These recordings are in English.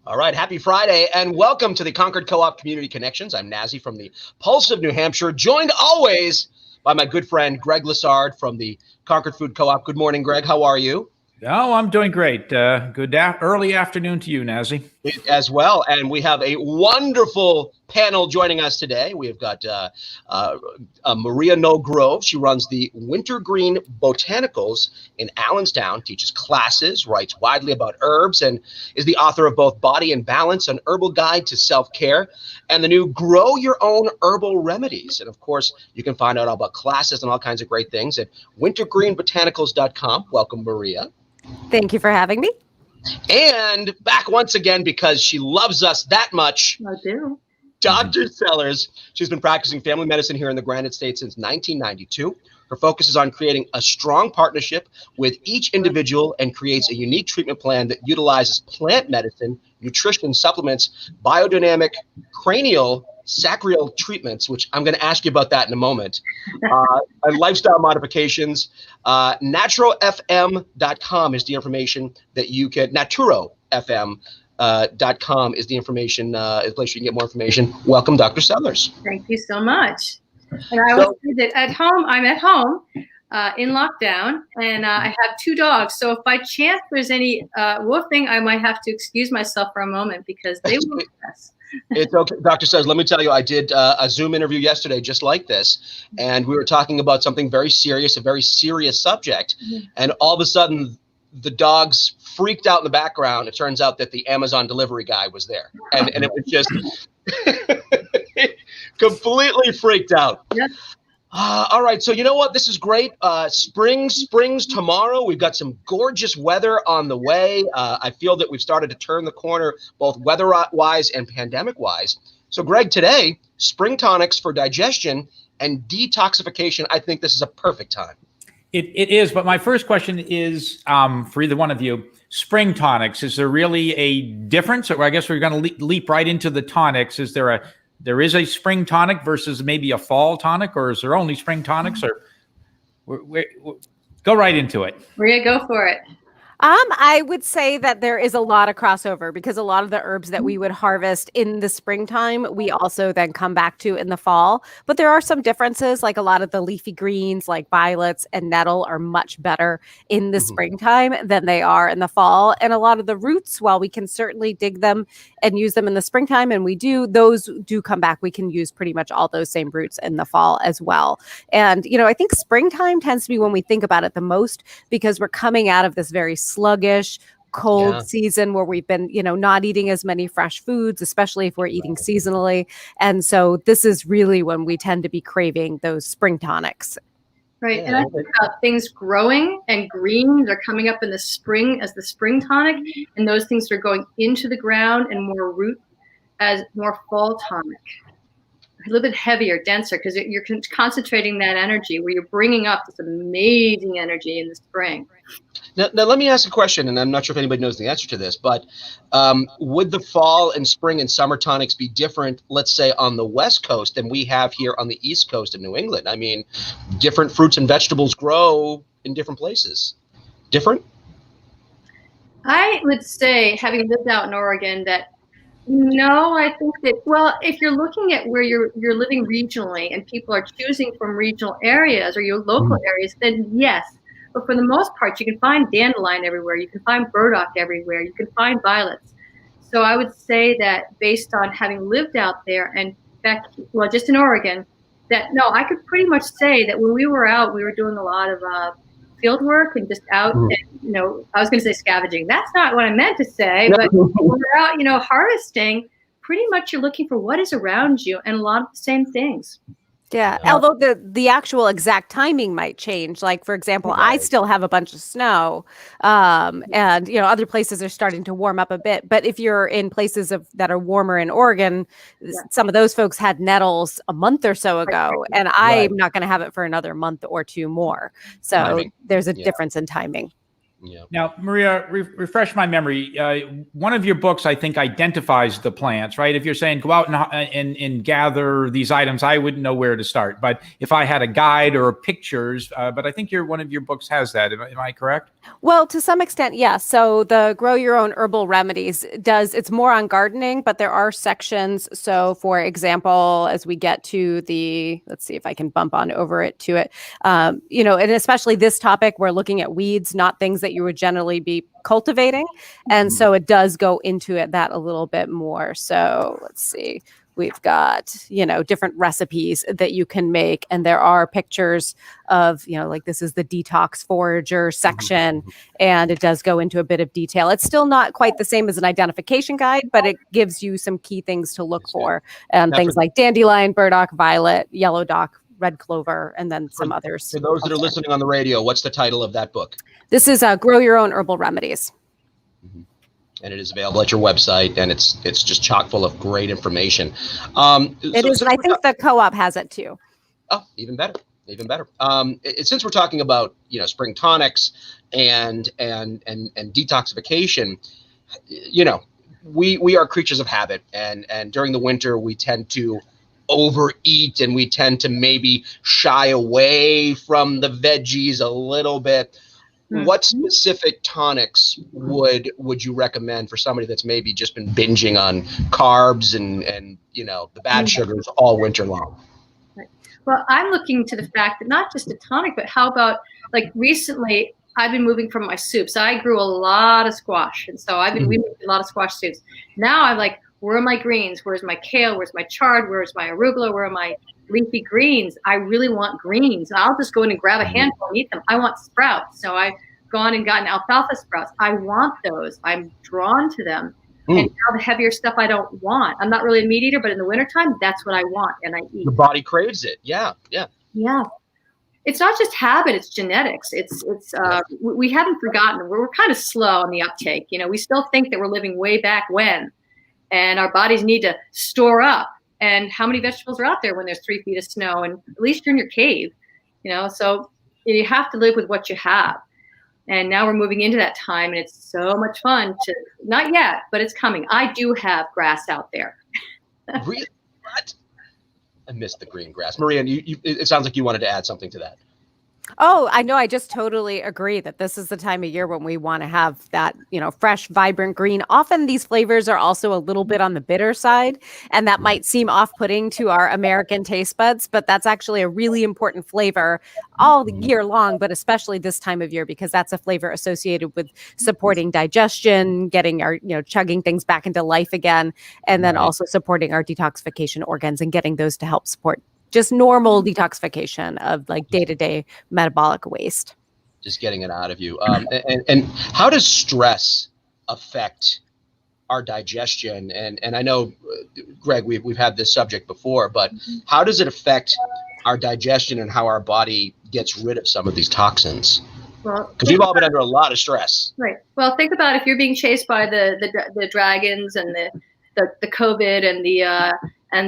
All right, happy Friday, and welcome to the Concord Co-op Community Connections. I'm Nazzy from the Pulse of New Hampshire, joined always by my good friend Greg Lessard from the Concord Food Co-op. Good morning, Greg. How are you? Oh, I'm doing great. Early afternoon to you, Nazzy. As well, and we have a wonderful panel joining us today. We have got Maria Noël Groves. She runs the Wintergreen Botanicals in Allenstown, teaches classes, writes widely about herbs, and is the author of both Body and Balance, an herbal guide to self-care, and the new Grow Your Own Herbal Remedies. And of course, you can find out all about classes and all kinds of great things at wintergreenbotanicals.com. Welcome, Maria. Thank you for having me. And back once again, because she loves us that much, I do. Dr. Sellars. She's been practicing family medicine here in the Granite State since 1992. Her focus is on creating a strong partnership with each individual and creates a unique treatment plan that utilizes plant medicine, nutrition, supplements, biodynamic, cranial, sacral treatments, which I'm going to ask you about that in a moment, and lifestyle modifications. NaturoFM.com is the information that you can, NaturoFM.com is the information, is the place you can get more information. Welcome, Dr. Sellars. Thank you so much. And I will say that I'm at home in lockdown, and I have 2 dogs. So if by chance there's any woofing, I might have to excuse myself for a moment because they will mess. It's okay. Dr. Sellars, let me tell you, I did a Zoom interview yesterday just like this, and we were talking about something very serious, a very serious subject, and all of a sudden the dogs freaked out in the background. It turns out that the Amazon delivery guy was there, and it was just completely freaked out. Yep. All right, so you know what? This is great. Spring's tomorrow. We've got some gorgeous weather on the way. I feel that we've started to turn the corner, both weather-wise and pandemic-wise. So, Greg, today, spring tonics for digestion and detoxification. I think this is a perfect time. It is, but my first question is for either one of you, spring tonics. Is there really a difference? Or I guess we're going to leap right into the tonics. There is a spring tonic versus maybe a fall tonic, or is there only spring tonics? Or go right into it. Maria, go for it. I would say that there is a lot of crossover because a lot of the herbs that we would harvest in the springtime, we also then come back to in the fall. But there are some differences, like a lot of the leafy greens, like violets and nettle, are much better in the springtime than they are in the fall. And a lot of the roots, while we can certainly dig them and use them in the springtime, and those do come back. We can use pretty much all those same roots in the fall as well. And, I think springtime tends to be when we think about it the most because we're coming out of this very sluggish, cold season where we've been, not eating as many fresh foods, especially if we're eating seasonally. And so this is really when we tend to be craving those spring tonics. Right. And I think about things growing and green. They're coming up in the spring as the spring tonic. And those things are going into the ground and more root as more fall tonic. A little bit heavier, denser, because you're concentrating that energy where you're bringing up this amazing energy in the spring. Now, let me ask a question, and I'm not sure if anybody knows the answer to this, but would the fall and spring and summer tonics be different, let's say, on the West Coast than we have here on the East Coast of New England? I mean, different fruits and vegetables grow in different places. Different? I would say, having lived out in Oregon, that no, I think that, well, if you're looking at where you're living regionally and people are choosing from regional areas or your local areas, then yes. But for the most part, you can find dandelion everywhere. You can find burdock everywhere. You can find violets. So I would say that based on having lived out there and just in Oregon, that no, I could pretty much say that when we were out, we were doing a lot of field work and just out, and, I was going to say scavenging. That's not what I meant to say, but when we're out, harvesting, pretty much you're looking for what is around you and a lot of the same things. Yeah. Although the actual exact timing might change. Like, for example, I still have a bunch of snow and, other places are starting to warm up a bit. But if you're in places that are warmer in Oregon, some of those folks had nettles a month or so ago, and I'm not going to have it for another month or two more. So there's a difference in timing. Yeah. Now, Maria, refresh my memory. One of your books, I think, identifies the plants, right? If you're saying go out and gather these items, I wouldn't know where to start. But if I had a guide or pictures, but I think one of your books has that. Am I correct? Well, to some extent, yes. So the Grow Your Own Herbal Remedies it's more on gardening, but there are sections. So for example, as we get to let's see if I can bump on over it to it, and especially this topic, we're looking at weeds, not things that you would generally be cultivating. And so it does go into that a little bit more. So let's see. We've got, different recipes that you can make. And there are pictures of, like this is the detox forager section. And it does go into a bit of detail. It's still not quite the same as an identification guide, but it gives you some key things to look for. And things like dandelion, burdock, violet, yellow dock, red clover, and then some others. For those that are listening on the radio, what's the title of that book? This is Grow Your Own Herbal Remedies. And it is available at your website, and it's just chock full of great information. It is, and I think the co-op has it too. Oh, even better. Since we're talking about spring tonics and detoxification, we are creatures of habit, and during the winter we tend to overeat, and we tend to maybe shy away from the veggies a little bit. What specific tonics would you recommend for somebody that's maybe just been binging on carbs and the bad sugars all winter long? Right. Well, I'm looking to the fact that not just a tonic, but how about like recently I've been moving from my soups. I grew a lot of squash, and so we made a lot of squash soups. Now I'm like, where are my greens? Where's my kale? Where's my chard? Where's my arugula? Where are my leafy greens? I really want greens. I'll just go in and grab a handful and eat them. I want sprouts. So I've gone and gotten alfalfa sprouts. I want those. I'm drawn to them. And now the heavier stuff I don't want. I'm not really a meat eater, but in the wintertime, that's what I want, and I eat. The body craves it. Yeah. It's not just habit, it's genetics. We haven't forgotten. We're kind of slow on the uptake. We still think that we're living way back when, and our bodies need to store up. And how many vegetables are out there when there's 3 feet of snow? And at least you're in your cave, so you have to live with what you have. And now we're moving into that time, and it's so much fun to, not yet, but it's coming. I do have grass out there. Really? What? I missed the green grass. Maria, it sounds like you wanted to add something to that. Oh, I know. I just totally agree that this is the time of year when we want to have that, fresh, vibrant green. Often these flavors are also a little bit on the bitter side, and that might seem off-putting to our American taste buds, but that's actually a really important flavor all year long, but especially this time of year, because that's a flavor associated with supporting digestion, getting our, chugging things back into life again, and then also supporting our detoxification organs and getting those to help support just normal detoxification of like day-to-day metabolic waste. Just getting it out of you. And how does stress affect our digestion? And I know, Greg, we've had this subject before, but how does it affect our digestion and how our body gets rid of some of these toxins? Well, because we've all been under a lot of stress. Right. Well, think about if you're being chased by the dragons and the COVID and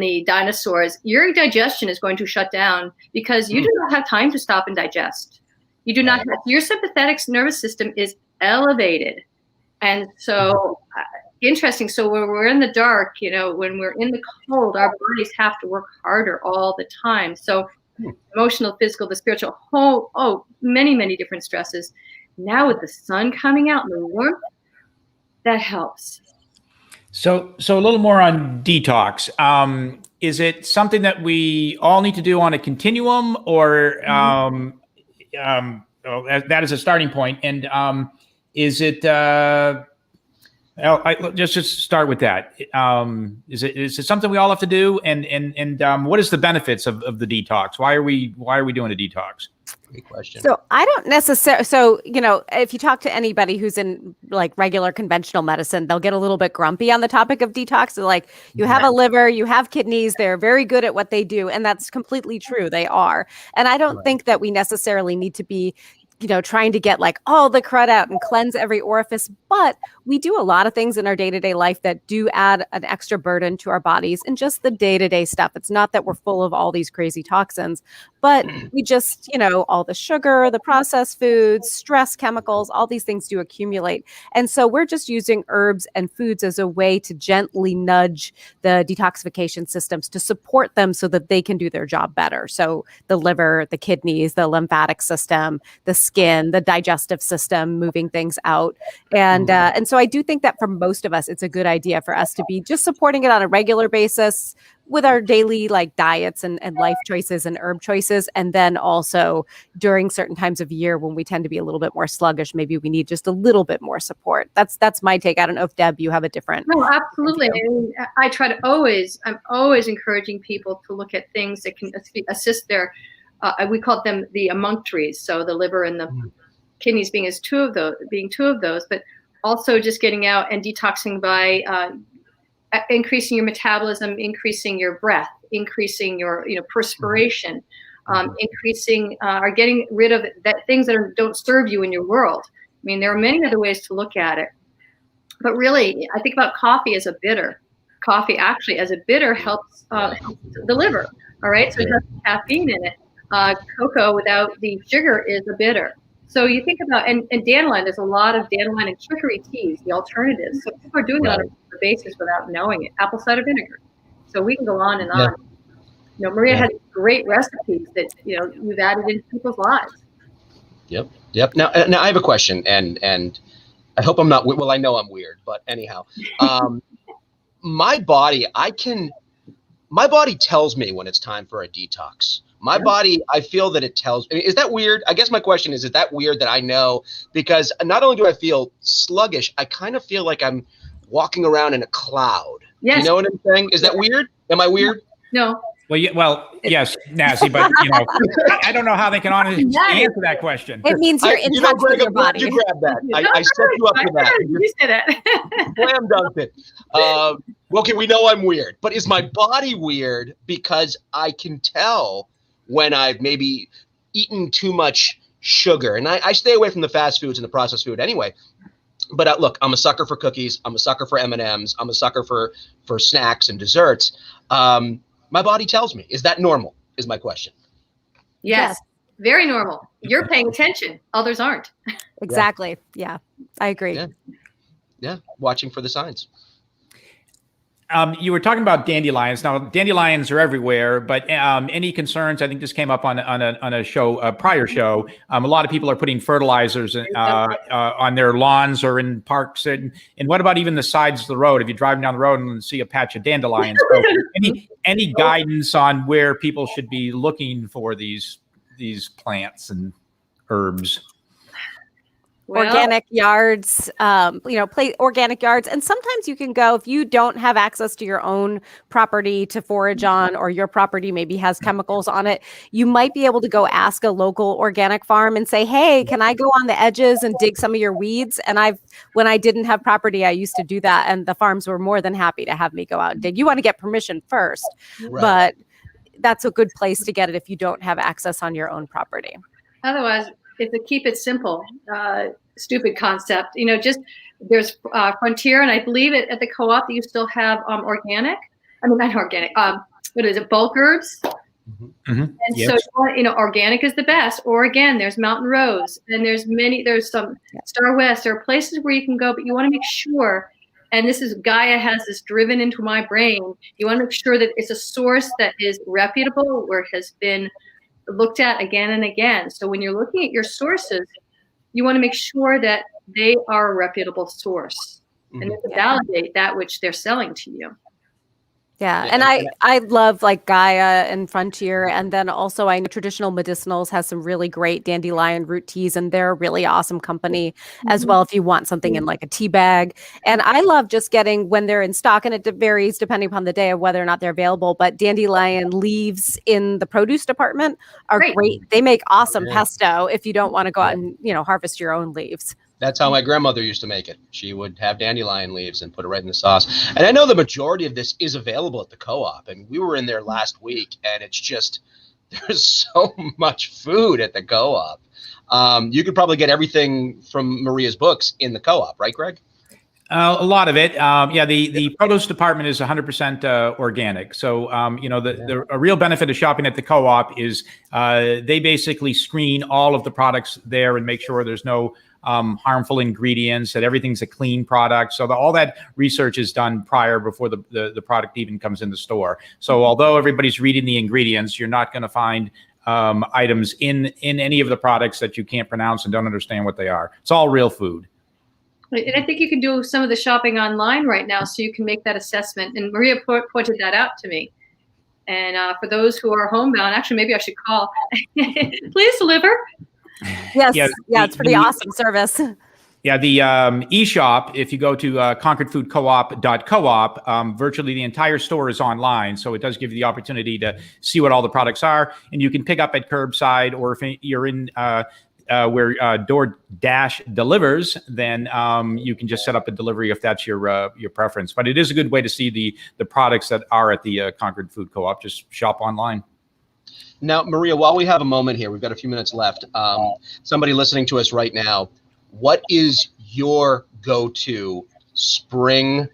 the dinosaurs, your digestion is going to shut down because you do not have time to stop and digest. You do not have, your sympathetic nervous system is elevated. And so interesting. So when we're in the dark, when we're in the cold, our bodies have to work harder all the time. So emotional, physical, the spiritual, many, many different stresses. Now with the sun coming out and the warmth, that helps. So a little more on detox. Is it something that we all need to do on a continuum, or that is a starting point? And is it? Just start with that. Is it something we all have to do? And what is the benefits of the detox? Why are we doing a detox? Great question. So I don't necessarily, if you talk to anybody who's in like regular conventional medicine, they'll get a little bit grumpy on the topic of detox. They're like, you have a liver, you have kidneys, they're very good at what they do. And that's completely true. They are. And I don't think that we necessarily need to be trying to get like all the crud out and cleanse every orifice. But we do a lot of things in our day-to-day life that do add an extra burden to our bodies and just the day-to-day stuff. It's not that we're full of all these crazy toxins, but we just, all the sugar, the processed foods, stress chemicals, all these things do accumulate. And so we're just using herbs and foods as a way to gently nudge the detoxification systems to support them so that they can do their job better. So the liver, the kidneys, the lymphatic system, the skin, the digestive system, moving things out. And so I do think that for most of us, it's a good idea for us to be just supporting it on a regular basis with our daily diets and life choices and herb choices. And then also during certain times of year when we tend to be a little bit more sluggish, maybe we need just a little bit more support. That's my take. I don't know if Deb, you have a different. No, absolutely. I try to I'm always encouraging people to look at things that can assist their, we call them the emunctories. So the liver and the kidneys being two of those, but also just getting out and detoxing by increasing your metabolism, increasing your breath, increasing your perspiration, increasing or getting rid of things that don't serve you in your world. I mean, there are many other ways to look at it, but really, I think about coffee as a bitter. Coffee actually as a bitter helps the liver. All right, so it has caffeine in it. Cocoa without the sugar is a bitter. So you think about, and dandelion, there's a lot of dandelion and chicory teas, the alternatives. So people are doing it on a regular basis without knowing it. Apple cider vinegar. So we can go on and on. Maria has great recipes that, you've added into people's lives. Yep. Now I have a question, and I hope I'm not, well, I know I'm weird, but anyhow, my body tells me when it's time for a detox. My body, I feel that it tells me. Is that weird? I guess my question is that weird that I know? Because not only do I feel sluggish, I kind of feel like I'm walking around in a cloud. Yes. You know what I'm saying? Is that weird? Am I weird? No. Well, yes, Nazzy, but I don't know how they can honestly answer that question. It means you're in touch with your body. You grab that. I set you up for that. You said that. Slam dunked it. Okay, we know I'm weird, but is my body weird because I can tell when I've maybe eaten too much sugar? And I stay away from the fast foods and the processed food anyway. But look, I'm a sucker for cookies. I'm a sucker for M&Ms. I'm a sucker for snacks and desserts. My body tells me. Is that normal? Is my question. Yes, very normal. You're paying attention. Others aren't. Exactly. Yeah, I agree. Yeah, watching for the signs. You were talking about dandelions. Now, dandelions are everywhere, but any concerns? I think this came up on a show, a prior show. A lot of people are putting fertilizers on their lawns or in parks. And what about even the sides of the road? If you're driving down the road and see a patch of dandelions, so any guidance on where people should be looking for these plants and herbs? Organic yards, organic yards. And sometimes you can go, if you don't have access to your own property to forage on, or your property maybe has chemicals on it, you might be able to go ask a local organic farm and say, hey, can I go on the edges and dig some of your weeds? And when I didn't have property, I used to do that. And the farms were more than happy to have me go out and dig. You want to get permission first, but that's a good place to get it if you don't have access on your own property. Otherwise, it's a keep it simple, stupid concept. Just there's Frontier, and I believe at the co-op that you still have organic. I mean, not organic. What is it? Bulk herbs. Mm-hmm. And so organic is the best. Or again, there's Mountain Rose, and there's some Star West. There are places where you can go, but you want to make sure. And this is Gaia has this driven into my brain. You want to make sure that it's a source that is reputable, where it has been looked at again and again. So when you're looking at your sources, you want to make sure that they are a reputable source and to validate that which they're selling to you. Yeah. And I love Gaia and Frontier. And then also I know Traditional Medicinals has some really great dandelion root teas, and they're a really awesome company as well if you want something in a tea bag. And I love just getting, when they're in stock, and it varies depending upon the day of whether or not they're available, but dandelion leaves in the produce department are great. They make awesome pesto if you don't want to go out and, harvest your own leaves. That's how my grandmother used to make it. She would have dandelion leaves and put it right in the sauce. And I know the majority of this is available at the co-op. And we were in there last week, and it's just, there's so much food at the co-op. You could probably get everything from Maria's books in the co-op, right, Greg? A lot of it. Yeah, the produce department is 100% organic. So, a real benefit of shopping at the co-op is they basically screen all of the products there and make sure there's no harmful ingredients, that everything's a clean product. So all that research is done prior before the product even comes in the store. So although everybody's reading the ingredients, you're not going to find items in any of the products that you can't pronounce and don't understand what they are. It's all real food. And I think you can do some of the shopping online right now, so you can make that assessment. And Maria pointed that out to me. And for those who are homebound, actually, maybe I should call. Please deliver. Yes, it's pretty awesome service. Yeah, the eShop, if you go to concordfoodcoop.coop, virtually the entire store is online. So it does give you the opportunity to see what all the products are. And you can pick up at curbside, or if you're in where DoorDash delivers, then you can just set up a delivery if that's your preference. But it is a good way to see the products that are at the Concord Food Co-op. Just shop online. Now, Maria, while we have a moment here, we've got a few minutes left. Somebody listening to us right now, what is your go-to spring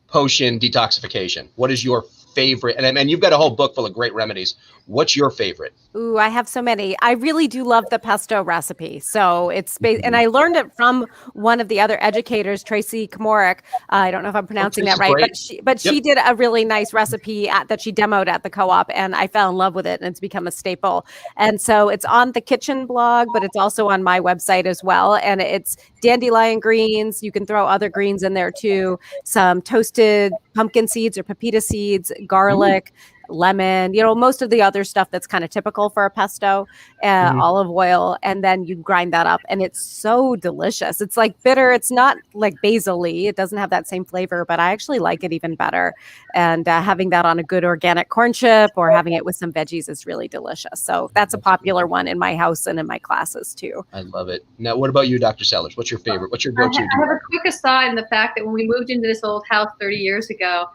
potion detoxification? What is your favorite? And you've got a whole book full of great remedies. What's your favorite? Ooh, I have so many. I really do love the pesto recipe. So it's and I learned it from one of the other educators, Tracy Komoric. I don't know if I'm pronouncing that right, but she did a really nice recipe that she demoed at the co-op, and I fell in love with it, and it's become a staple. And so it's on the kitchen blog, but it's also on my website as well. And it's dandelion greens. You can throw other greens in there too. Some toasted pumpkin seeds or pepita seeds, garlic, lemon, most of the other stuff that's kind of typical for a pesto, olive oil, and then you grind that up, and it's so delicious. It's like bitter. It's not like basil-y. It doesn't have that same flavor, but I actually like it even better. And having that on a good organic corn chip or having it with some veggies is really delicious. So that's a popular one in my house and in my classes too. I love it. Now, what about you, Dr. Sellars? What's your favorite? What's your go-to? I have a quick aside in the fact that when we moved into this old house 30 years ago,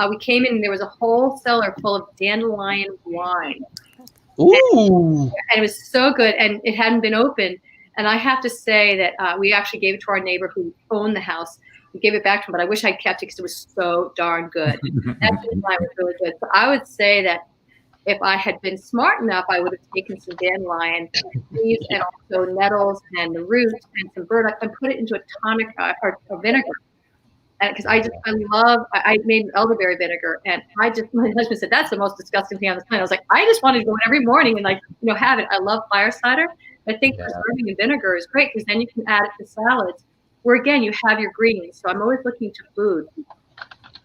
we came in and there was a whole cellar full of dandelion wine. Ooh. And it was so good, and it hadn't been opened. And I have to say that we actually gave it to our neighbor who owned the house. We gave it back to him, but I wish I'd kept it because it was so darn good. That dandelion was really good. So I would say that if I had been smart enough, I would have taken some dandelion leaves and also nettles and the root and some burdock and put it into a tonic or vinegar. Because I made elderberry vinegar, and my husband said, that's the most disgusting thing on this planet. I was like, I just wanted to go in every morning and have it. I love fire cider. I think preserving in vinegar is great because then you can add it to salads where, again, you have your greens. So I'm always looking to food.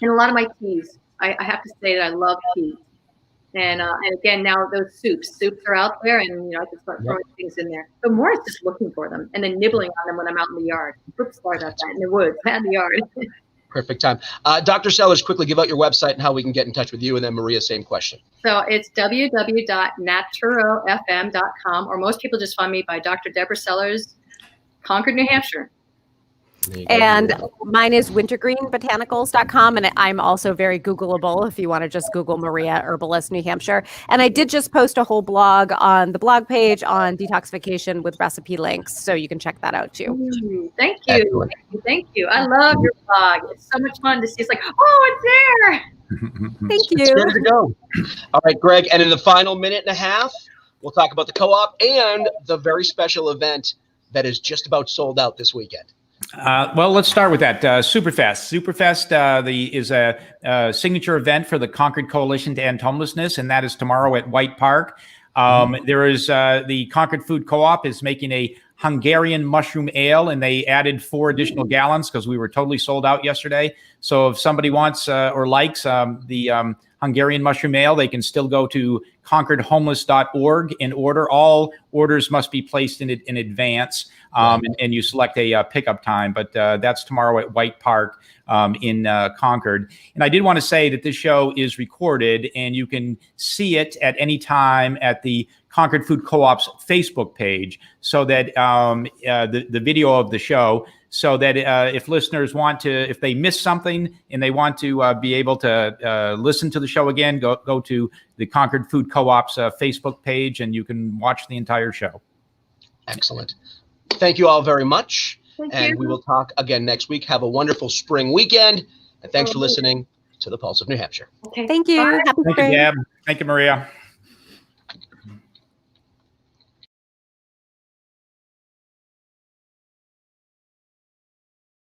And a lot of my teas, I have to say that I love teas. And again, now those soups are out there, and I can start throwing things in there. But more is just looking for them and then nibbling on them when I'm out in the yard. Oops, sorry about that. In the woods, not in the yard. Perfect time. Dr. Sellars, quickly give out your website and how we can get in touch with you. And then Maria, same question. So it's www.naturofm.com, or most people just find me by Dr. Deborah Sellars, Concord, New Hampshire. And mine is wintergreenbotanicals.com. And I'm also very Googleable if you want to just Google Maria Herbalist, New Hampshire. And I did just post a whole blog on the blog page on detoxification with recipe links. So you can check that out too. Thank you. Thank you. I love your blog. It's so much fun to see. It's like, oh, it's there. Thank you. It's ready to go. All right, Greg. And in the final minute and a half, we'll talk about the co-op and the very special event that is just about sold out this weekend. Well, let's start with that. Superfest. Superfest is a signature event for the Concord Coalition to End Homelessness, and that is tomorrow at White Park. There is the Concord Food Co-op is making a Hungarian mushroom ale, and they added 4 additional gallons because we were totally sold out yesterday. So if somebody wants or likes the Hungarian mushroom ale, they can still go to concordhomeless.org and order. All orders must be placed in advance, and you select a pickup time. But that's tomorrow at White Park in Concord. And I did want to say that this show is recorded, and you can see it at any time at the Concord Food Co-op's Facebook page, so that the video of the show, so that if listeners want to, if they miss something and they want to be able to listen to the show again, go to the Concord Food Co-op's Facebook page, and you can watch the entire show. Excellent. Thank you all very much. And you. we will talk again next week. Have a wonderful spring weekend. And thanks for listening to the Pulse of New Hampshire. Okay. Thank you. Bye. Happy Thank you, spring. Deb. Thank you, Maria.